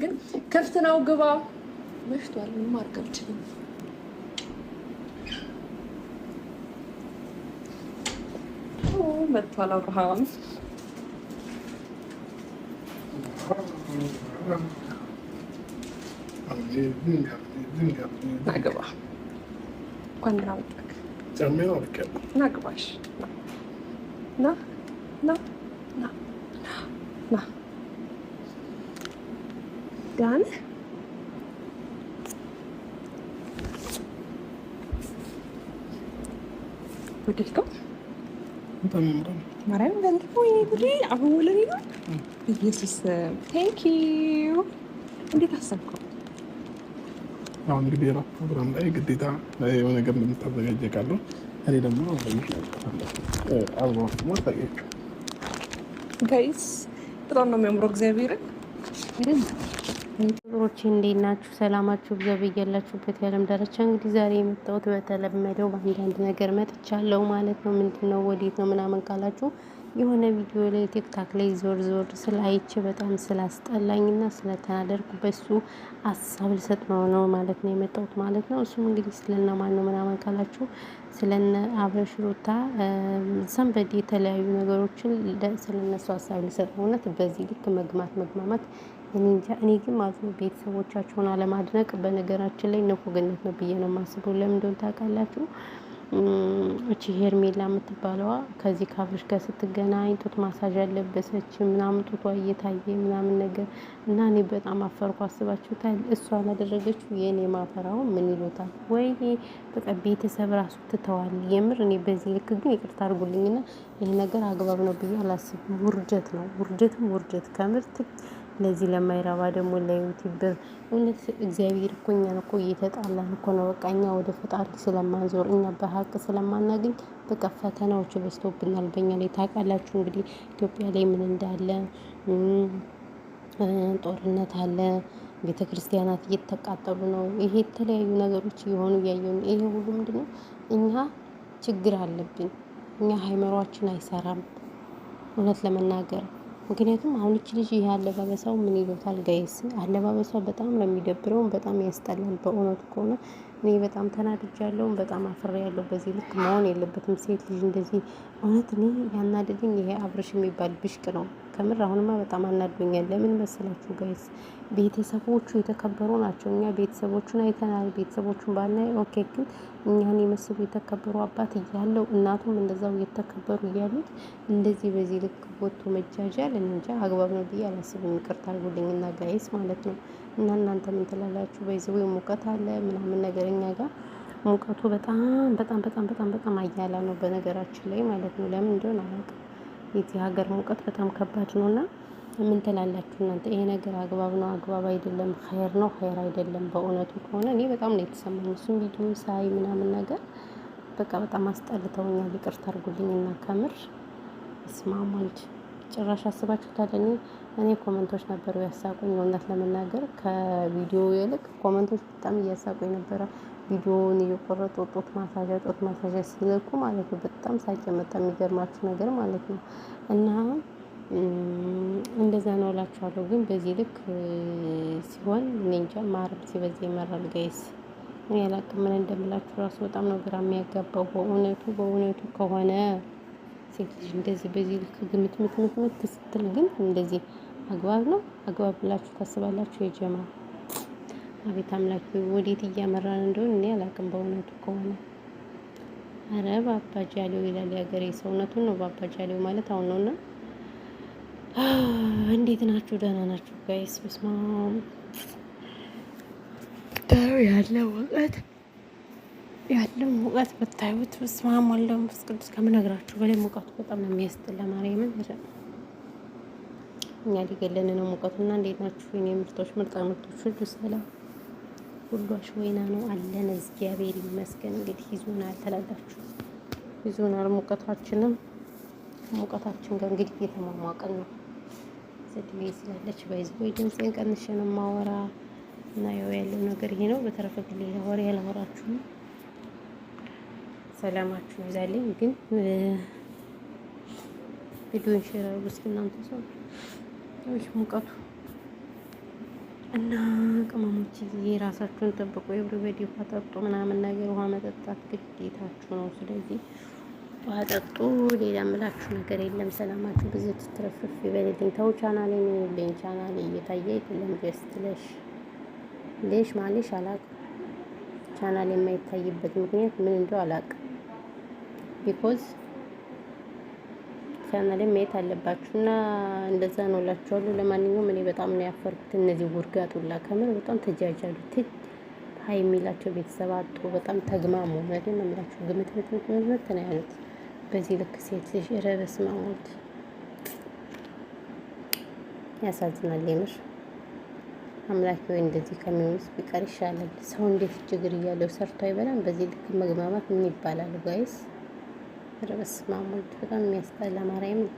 ግን ክፍት ነው ግባ። መሽቷል። ምንም ማድረግ አልችልም። መጥቷል አብርሃም። ናግባ እንኳን ደህና መጣህ። ናግባሽ ና ና ና ና ደህና ነህ? ወደድከው? ማርያም ገንጥፎ ወይኔ ጉዴ! አሁን ወለኔ ነው። ኢየሱስ ቴንክ ዩ። እንዴት አሰብከው? አሁን እንግዲህ የራት ፕሮግራም ላይ ግዴታ የሆነ ነገር እንደምታዘጋጀ ቃለሁ። እኔ ደግሞ አብሮ ማሳያቸው ጋይስ በጣም ነው የሚያምረው። እግዚአብሔርን ጥሩዎች እንዴት ናችሁ? ሰላማችሁ ብዛ በያላችሁበት የዓለም ዳርቻ። እንግዲህ ዛሬ የመጣሁት በተለመደው በአንዳንድ ነገር መጥቻለሁ ማለት ነው። ምንድነው ወዴት ነው ምናምን ካላችሁ የሆነ ቪዲዮ ላይ ቲክታክ ላይ ዞር ዞር ስላይቼ በጣም ስላስጠላኝና ስለተናደርኩ በሱ ሀሳብ ልሰጥ ነው ማለት ነው የመጣሁት ማለት ነው። እሱም እንግዲህ ስለነ ማን ነው ምናምን ካላችሁ ስለነ አብረሽ ሩታ ሰንበድ የተለያዩ ነገሮችን ስለነሱ ሀሳብ ልሰጥ ነው። እውነት በዚህ ልክ መግማማት እኔ እንጃ። እኔ ግን ማለት ነው ቤተሰቦቻቸውን አለማድነቅ በነገራችን ላይ ንፉግነት ነው ብዬ ነው የማስበው። ለምን እንደሆነ ታውቃላችሁ? እቺ ሄርሜላ የምትባለዋ ከዚህ ከአብርሽ ጋር ስትገናኝ ጡት ማሳጅ ያለበሰች ምናምን ጡቷ እየታየ ምናምን ነገር እና እኔ በጣም አፈርኩ። አስባችሁታል? እሷ አላደረገችው የእኔ ማፈራው ምን ይሉታል? ወይኔ በቃ ቤተሰብ ራሱ ትተዋል። የምር እኔ በዚህ ልክ ግን ይቅርታ አድርጉልኝና ይህ ነገር አግባብ ነው ብዬ አላስብም። ውርደት ነው፣ ውርደት ከምርት ለዚህ ለማይረባ ደግሞ ለዩቲዩብ ብር እውነት እግዚአብሔር እኮ እኛን እኮ እየተጣላን እኮ ነው። በቃ እኛ ወደ ፈጣሪ ስለማንዞር እኛ በሀቅ ስለማናገኝ በቃ ፈተናዎች በዝተውብናል በእኛ ላይ። ታውቃላችሁ እንግዲህ ኢትዮጵያ ላይ ምን እንዳለ ጦርነት አለ፣ ቤተ ክርስቲያናት እየተቃጠሉ ነው። ይሄ የተለያዩ ነገሮች እየሆኑ እያየን ይሄ ሁሉ ምንድነው? እኛ ችግር አለብን። እኛ ሃይማኖታችን አይሰራም እውነት ለመናገር ምክንያቱም አሁን እቺ ልጅ ይሄ አለባበሳው ምን ይሉታል ጋይስ? አለባበሷ በጣም ነው የሚደብረው፣ በጣም ያስጠላል። በእውነቱ ከሆነ እኔ በጣም ተናድጃለሁ፣ በጣም አፍሬያለሁ። በዚህ ልክ መሆን የለበትም ሴት ልጅ እንደዚህ። እውነት እኔ ያናደደኝ ይሄ አብርሽ የሚባል ብሽቅ ነው ከምር። አሁንማ በጣም አናዶኛል። ለምን መሰላችሁ ጋይስ? ቤተሰቦቹ የተከበሩ ናቸው። እኛ ቤተሰቦቹን አይተናል። ቤተሰቦቹን ባናይ ኦኬ፣ ግን እኛን የመስሉ የተከበሩ አባት እያለው እናቱም እንደዛው እየተከበሩ እያሉት እንደዚህ በዚህ ልክ ወጥቶ መጃጃል እንጃ አግባብ ነው ብዬ አላስብም። ይቅርታ አድርጉልኝና ጋይስ ማለት ነው። እና እናንተ ምን ትላላችሁ? በዚህ ሙቀት አለ ምናምን ነገር እኛ ጋር ሙቀቱ በጣም አያላ ነው በነገራችን ላይ ማለት ነው። ለምን እንደሆነ አላውቅም። የዚህ ሀገር ሙቀት በጣም ከባድ ነውና ምን ትላላችሁ እናንተ? ይሄ ነገር አግባብ ነው አግባብ አይደለም? ኸይር ነው ኸይር አይደለም? በእውነቱ ከሆነ እኔ በጣም ነው የተሰማኝ እሱን ቪዲዮ ሳይ ምናምን ነገር በቃ በጣም አስጠልተውኛል። ይቅርታ አድርጉልኝና ከምር ይስማማልጅ ጭራሽ አስባችሁታል? እኔ ኮመንቶች ነበሩ ያሳቁኝ እውነት ለመናገር ከቪዲዮ ይልቅ ኮመንቶች በጣም እያሳቁኝ ነበረ። ቪዲዮውን እየቆረጡ ጡት ማሳጃ ሲልኩ ማለት ነው። በጣም ሳቅ የመጣ የሚገርማችሁ ነገር ማለት ነው። እና እንደዛ ነው እላችኋለሁ። ግን በዚህ ልክ ሲሆን እኔ እንጃ ማረም ሲበዛ ይመራል ጋይስ። እኔ አላቅም ምን እንደምላችሁ ራሱ በጣም ነው ግራ የሚያጋባው። በእውነቱ ከሆነ ሴት ልጅ እንደዚህ በዚህ ልክ ግምት ስትል ግን እንደዚህ አግባብ ነው? አግባብ ብላችሁ ታስባላችሁ? የጀማ አቤት አምላክ ወዴት እያመራን እንደሆነ እኔ አላቅም በእውነቱ ከሆነ። አረ ባባጃሌው ይላል የሀገሬ ሰው። እውነቱን ነው ባባጃሌው ማለት አሁን ነውና። እንዴት ናችሁ? ደህና ናችሁ ጋይስ? በስመ አብ ያለው ሙቀት ብታዩት በስመ አብ ወልድ ወመንፈስ ቅዱስ ከምነግራችሁ በላይ ሙቀቱ በጣም ነው የሚያስጠላ። ማርያምን እኛ ሊገለን ነው ሙቀቱና። እንዴት ናችሁ የኔ ምርጦች? ምርጦች ሁሉ ሰላም ሁሉ አሽወይና ነው አለን። እግዚአብሔር ይመስገን። እንግዲህ ይዞናል ተላላችሁ ይዞናል። ሙቀታችን ጋር እንግዲህ እየተሟሟቀን ነው። ዘድቤ ስላለች ባይዝቦይ ድምፄን ቀንሼ ነው የማወራ እና ያለው ነገር ይሄ ነው። በተረፈ ግን ሌላ ወሬ ያላወራችሁ ሰላማችሁ ይዛልኝ። ግን ቪዲዮን ሼር አድርጉ እስኪ እናንተ ሰው። ሙቀቱ እና ቅመሞች ራሳችሁን ጠብቁ። ኤቭሪበዲ ውሃ ጠጡ ምናምን ነገር ውሃ መጠጣት ግዴታችሁ ነው። ስለዚህ ውሃ ጠጡ። ሌላ ምላችሁ ነገር የለም። ሰላማችሁ ብዙ ትትረፍርፍ ይበልልኝ። ተው ቻናሌ ነው የለኝ። ቻናሌ እየታየ አይደለም። ጀስት ሌሽ ማሌሽ አላውቅም። ቻናል የማይታይበት ምክንያት ምን እንደው አላውቅም። ቢኮዝ ቻናሌ ማየት አለባችሁ እና እንደዛ ነው እላችኋለሁ። ለማንኛውም እኔ በጣም ነው ያፈርኩት። እነዚህ ውርጋጡላ ከምር በጣም ተጃጃሉ። ሀይ የሚላቸው ቤተሰብ አጡ። በጣም ተግማሙ። እውነቴን ነው የምላችሁ። ግምት ነው ያሉት። በዚህ ልክ ሴት ልጅ ረበስ ማሞት ያሳዝናል የምር። አምላክ ወይ እንደዚህ ከሚሆንስ ቢቀር ይሻላል። ሰው እንዴት ችግር እያለው ሰርቶ አይበላም? በዚህ ልክ መግማማት ምን ይባላል ጋይስ? ረበስ ማሞት በጣም የሚያስጠላ ማርያም ነው።